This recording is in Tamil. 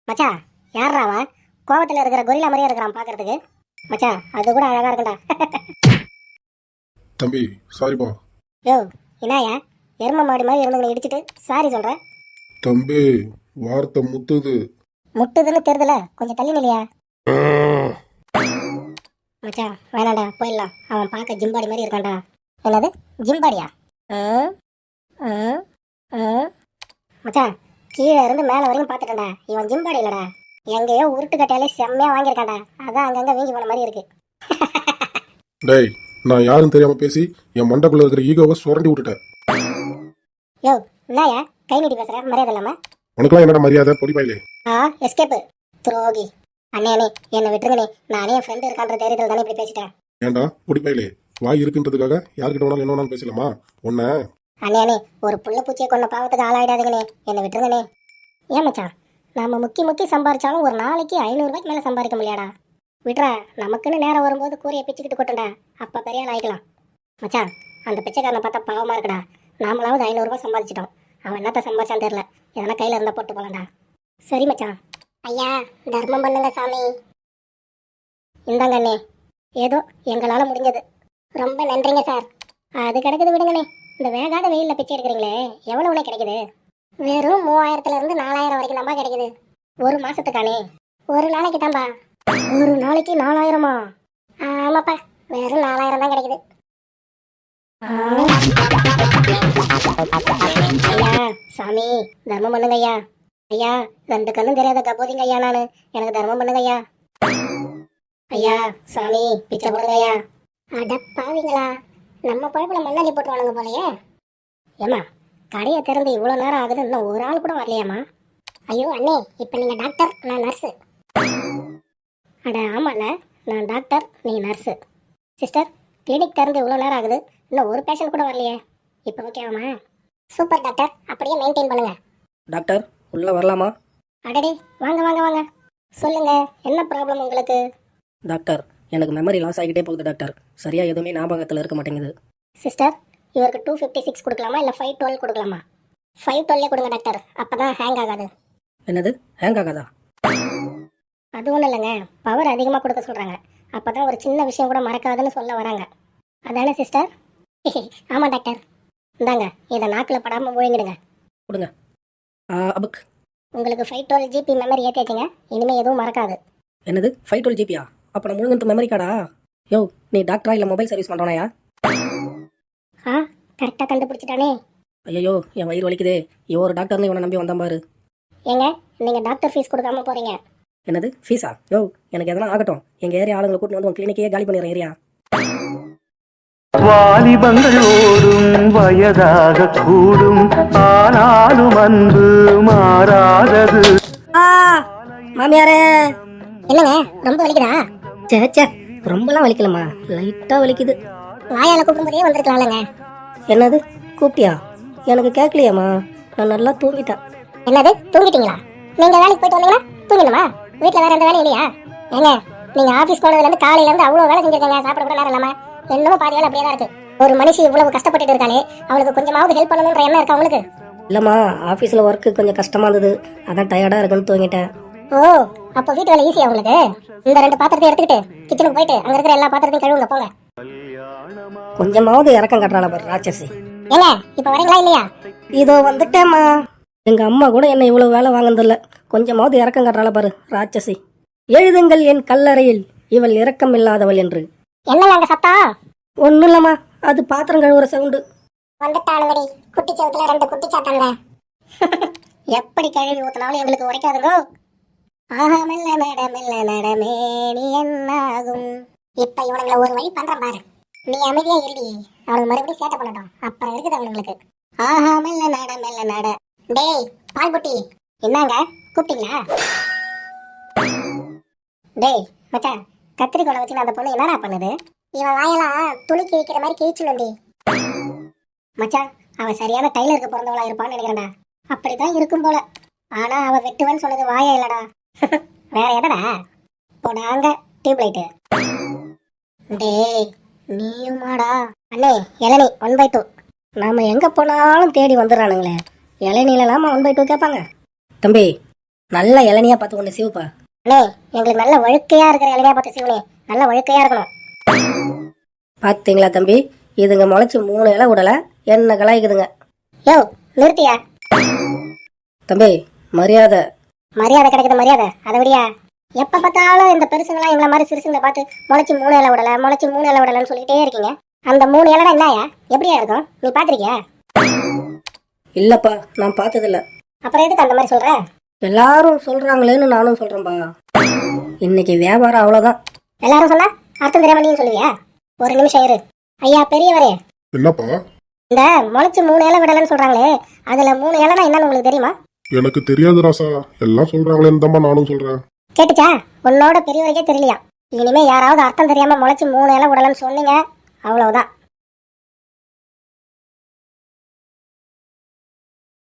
மச்சான், யாரா அவன்? கோவத்துல இருக்கிற கொரில்லா மாதிரியே இருக்கிறான் பாக்குறதுக்கு. மச்சான், அது கூட அழகா இருக்குடா. தம்பி சாரிப்பா. யோ, என்னயா எரும மாடி மாதிரி இருந்தவங்களை இடிச்சிட்டு சாரி சொல்ற? தம்பி வார்த்தை முத்துது. முட்டுதுன்னு தெரியுதுல, கொஞ்சம் தள்ளி நிலையா. மச்சான் வேணாண்டா, போயிடலாம். அவன் பார்க்க ஜிம்பாடி மாதிரி இருக்கான்டா. என்னது ஜிம்பாடியா? மச்சான், கீழே இருந்து மேலே வரைக்கும் பார்த்துட்டேன்டா. இவன் ஜிம்பாடி இல்லடா, எங்கேயோ உருட்டு கட்டையாலே செம்மையா வாங்கியிருக்கான்டா. அதான் அங்கங்க வீங்கி போன மாதிரி இருக்கு. டேய், நான் யாரும் தெரியாம பேசி என் மண்டக்குள்ள இருக்கிற ஈகோவை சுரண்டி விட்டுட்டேன். யோ, என்னயா கை நீட்டி பேசுற? மரியாதை இல்லாம. உனக்குலாம் என்னடா மரியாதை பொடிப்பாயிலே? எஸ்கேப்பு துரோகி. அண்ணே என்னை விட்டுருங்கண்ணே. நானே என் ஃப்ரெண்டு இருக்கான்ற தைரியத்தில் தானே இப்படி பேசிட்டேன். ஏன்டா பொடிப்பாயிலே, வாய் இருக்குன்றதுக்காக யாருக்கிட்ட வேணாலும் என்ன வேணாலும் பேசலாமா? உன்ன அண்ணே ஒரு புள்ள பூச்சியை கொண்ட பாவத்துக்கு ஆளாயிடாதுங்கண்ணே. என்னை விட்டுருங்கண்ணே. ஏன் மச்சான், நம்ம முக்கி சம்பாரிச்சாலும் ஒரு நாளைக்கு 500 ரூபாய்க்கு மேலே சம்பாதிக்க முடியாடா. விட்றா, நமக்குன்னு நேரம் வரும்போது கூரையை பிச்சுக்கிட்டு கொட்டுண்டா. அப்போ பெரிய ஆள் ஆயிக்கலாம். மச்சான், அந்த பிச்சைக்காரனை பார்த்தா பாவமாக இருக்குடா. நாமளாவது 500 ரூபாய் சம்பாதிச்சிட்டோம். அவன் என்னத்த சம்பாதிச்சான்னு தெரியல. எதனா கையில் இருந்தால் போட்டு போகலாம்டா. சரி மச்சான். ஐயா, தர்மம் பண்ணுங்க சாமி. இந்தாங்க அண்ணே, ஏதோ எங்களால் முடிஞ்சது. ரொம்ப நன்றிங்க சார். அது கிடைக்குது விடுங்கண்ணே. இந்த வேகாத வெயிலில் பிச்சை எடுக்கிறீங்களே, எவ்வளோண்ணே கிடைக்குது? வெறும் 3000 to 4000 வரைக்கும் தான்பா கிடைக்குது. ஒரு மாசத்துக்கானே? ஒரு நாளைக்கு தான்பா. ஒரு நாளைக்கு 4000மா? ஆமாப்பா, வெறும் 4000 தான் கிடைக்குது. ஐயா சாமி, தர்மம் பண்ணுங்க ஐயா. ஐயா, 2 கண்ணும் தெரியாத கபோதிங்க ஐயா நானு. எனக்கு தர்மம் பண்ணுங்க ஐயா. ஐயா சாமி, பிச்சை போடுங்க ஐயா. அடப்பாவீங்களா, நம்ம பழப்புல மண்ணாடி போட்டுருவானுங்க போலயே. ஏமா, கடையை திறந்து இவ்வளோ நேரம் ஆகுது, இன்னும் ஒரு ஆள் கூட வரலையாம்மா? ஐயோ அண்ணே, இப்போ நீங்கள் டாக்டர், நான் நர்ஸு. அட ஆமாம்ல, நான் டாக்டர், நீ நர்ஸு. சிஸ்டர், கிளினிக் திறந்து இவ்வளோ நேரம் ஆகுது, இன்னும் ஒரு பேஷண்ட் கூட வரலையே. இப்போ ஓகேவாம்மா? சூப்பர் டாக்டர், அப்படியே மெயின்டைன் பண்ணுங்க. டாக்டர் உள்ளே வரலாமா? அடடே, வாங்க வாங்க வாங்க. சொல்லுங்க, என்ன ப்ராப்ளம் உங்களுக்கு? டாக்டர், எனக்கு மெமரி லாஸ் ஆகிட்டே போகுது டாக்டர். சரியாக எதுவுமே ஞாபகத்தில் இருக்க மாட்டேங்குது. சிஸ்டர், இவருக்கு 256 கொடுக்கலாமா இல்லை 512 கொடுக்கலாமா? 512 கொடுங்க டாக்டர், அப்போ தான் ஹேங் ஆகாது. என்னது ஹேங் ஆகாதா? அது ஒன்றும் இல்லைங்க, பவர் அதிகமாக கொடுக்க சொல்கிறாங்க. அப்போ தான் ஒரு சின்ன விஷயம் கூட மறக்காதுன்னு சொல்ல வராங்க. அதானே சிஸ்டர்? ஆமாம் டாக்டர். இந்தாங்க, இதை நாக்கில் படாமல் முழுங்கிடுங்க. கொடுங்க. அபுக். உங்களுக்கு 512 GB மெமரி ஏற்றியாச்சுங்க, இனிமேல் எதுவும் மறக்காது. என்னது 512 GB? அப்போ நான் முழுங்கிட்டு மெமரி கார்டா? யோ, நீ டாக்டரா இல்லை மொபைல் சர்வீஸ் பண்ணுறானாயா? கரெக்டாக கண்டுபிடிச்சிட்டானே. ஐயோ, என் வயிறு வலிக்குதே. ஒரு டாக்டர்னு இவனை நம்பி வந்தான் பாரு. ஏங்க, நீங்கள் டாக்டர் ஃபீஸ் கொடுக்காம போகிறீங்க. என்னது ஃபீஸா? யோ, எனக்கு எதனா ஆகட்டும், எங்கள் ஏரியா ஆளுங்களை கூட்டிட்டு வந்து உன் கிளினிக்கையே காலி பண்ணிடுறேன் ஏரியா. வாலிபங்கள் ஓடும் வயதாக கூடும், ஆனாலும் அன்பு மாறாதது. மாமியாரே. என்னங்க, ரொம்ப வலிக்குதா? சே, ரொம்பலாம் வலிக்கலம்மா, லைட்டாக வலிக்குது. வாயால் கூப்பிடும்போதே வந்திருக்கலாம்லங்க. என்னது கூப்பிட்டியா? எனக்கு கேட்கலையாம்மா, நான் நல்லா தூங்கிட்டேன். என்னது தூங்கிட்டீங்களா? நீங்கள் வேலைக்கு போயிட்டு வந்தீங்களா தூங்கிடுமா? வீட்டில் வேற எந்த வேலையும் இல்லையா? ஏங்க, நீங்கள் ஆஃபீஸ் போனதுலேருந்து காலையிலேருந்து அவ்வளோ வேலை செஞ்சிருக்கீங்க, சாப்பிட கூட நேரம் இல்லாமல். என்னமோ பாதி வேலை அப்படியே தான் இருக்கு. ஒரு மனுஷி இவ்வளவு கஷ்டப்பட்டு இருக்காளே, அவளுக்கு கொஞ்சமாவது ஹெல்ப் பண்ணணுன்ற எண்ணம் இருக்கா உங்களுக்கு? இல்லைம்மா, ஆஃபீஸில் ஒர்க்கு கொஞ்சம் கஷ்டமாக இருந்தது, அதான் டயர்டாக இருக்குன்னு தூங்கிட்டேன். ஓ, அப்போ வீட்டு வேலை ஈஸியா உங்களுக்கு? இந்த 2 பாத்திரத்தை எடுத்துக்கிட்டு கிச்சனுக்கு போயிட்டு அங்கே இருக்கிற எல்லா பாத்திரத்தையும் கழுவுங்க போங்க. கொஞ்சமாவது இறக்கம் கட்டுறாள பாரு ராட்சசி. ஏங்க, இப்போ வரீங்களா இல்லையா? இதோ வந்துட்டேம்மா. எங்கள் அம்மா கூட என்னை இவ்வளோ வேலை வாங்கினதில்ல, கொஞ்சமாவது இறக்கம் கட்டுறாள பாரு ராட்சசி. எழுதுங்கள் என் கல்லறையில் இவள் இரக்கம் இல்லாதவள் என்று. என்னங்க அங்கே சத்தம்? ஒன்றும் இல்லைம்மா, அது பாத்திரம் கழுவுற சவுண்டு. வந்துட்டாளுங்கடி, குட்டி சவுத்துல 2 குட்டி சாத்தாங்க. எப்படி கழுவி ஊத்தினாலும் எங்களுக்கு உரைக்காதுங்க. ஆஹா, மெல்ல நடமே நீ என்னாகும். இப்ப இவனுங்களை ஒரு வழி பண்ற பாரு. நீ அமைதியா இருடி, அவனுக்கு மறுபடியும் சேட்டை பண்ணட்டும், அப்புறம் இருக்குது அவனுங்களுக்கு. ஆஹா, மெல்ல நட. டேய் பால் புட்டி, என்னங்க கூப்பிட்டீங்களா? டேய் மச்சான், கத்திரிக்கோளை வச்சு அந்த பொண்ணு என்னடா பண்ணுது? இவன் வாயெல்லாம் துணி கிழிக்கிற மாதிரி கிழிச்சுடி. மச்சான், அவன் சரியான டைலருக்கு பிறந்தவளா இருப்பான்னு நினைக்கிறேன்டா. அப்படித்தான் இருக்கும் போல. ஆனா அவ வெட்டுவன்னு சொன்னது வாயா இல்லடா. வேற எதடா? போடாங்க டியூப்லைட்டு. டேய் நீயுமாடா? அண்ணே, இளநீ 1/2. நாம எங்கே போனாலும் தேடி வந்துடுறானுங்களே, இளநீலாம் 1/2 கேட்பாங்க. தம்பி, நல்ல இளநியா பார்த்து ஒன்று சிவப்பா. அண்ணே எங்களுக்கு நல்ல வழுக்கையா இருக்கிற இளைஞா பார்த்து சிவனே, நல்ல வழுக்கையா இருக்கணும். பார்த்தீங்களா தம்பி, இதுங்க முளைச்சி 3 இலை விடல, என்ன கலாய்க்குதுங்க. யோ நிறுத்தியா, தம்பி மரியாதை. மரியாதை கிடைக்குது மரியாதை, அதை விடியா. எப்ப பார்த்தாலும் இந்த பெருசுங்களா எங்களை மாதிரி சிறுசுங்களை பார்த்து முளைச்சி 3 இலை விடல, முளைச்சி 3 இலை விடலன்னு சொல்லிட்டே இருக்கீங்க. அந்த 3 இலைனா என்னயா, எப்படியா இருக்கும், நீ பாத்திருக்கியா? இல்லப்பா, நான் பார்த்ததில்ல. அப்புறம் எதுக்கு அந்த மாதிரி சொல்ற? எல்லாரும் சொல்றாங்களேன்னு நானும் சொல்றேன்பா. இன்னைக்கு வியாபாரம் அவ்வளவுதான். எல்லாரும் சொன்னா அர்த்தம் தெரியாம நீயும் சொல்லுவியா? ஒரு நிமிஷம் இரு. ஐயா பெரியவரே, என்னப்பா? இந்த முளைச்சு 3 இலை விடலன்னு சொல்றாங்களே, அதுல 3 இலைனா என்னன்னு உங்களுக்கு தெரியுமா? எனக்கு தெரியாது ராசா, எல்லாம் சொல்றாங்களேன்னு தான்ப்பா நானும் சொல்றேன். கேட்டுச்சா? உன்னோட பெரியவருக்கே தெரியலையா. இனிமே யாராவது அர்த்தம் தெரியாம முளைச்சு 3 இலை விடலன்னு சொன்னீங்க, அவ்வளவுதான்.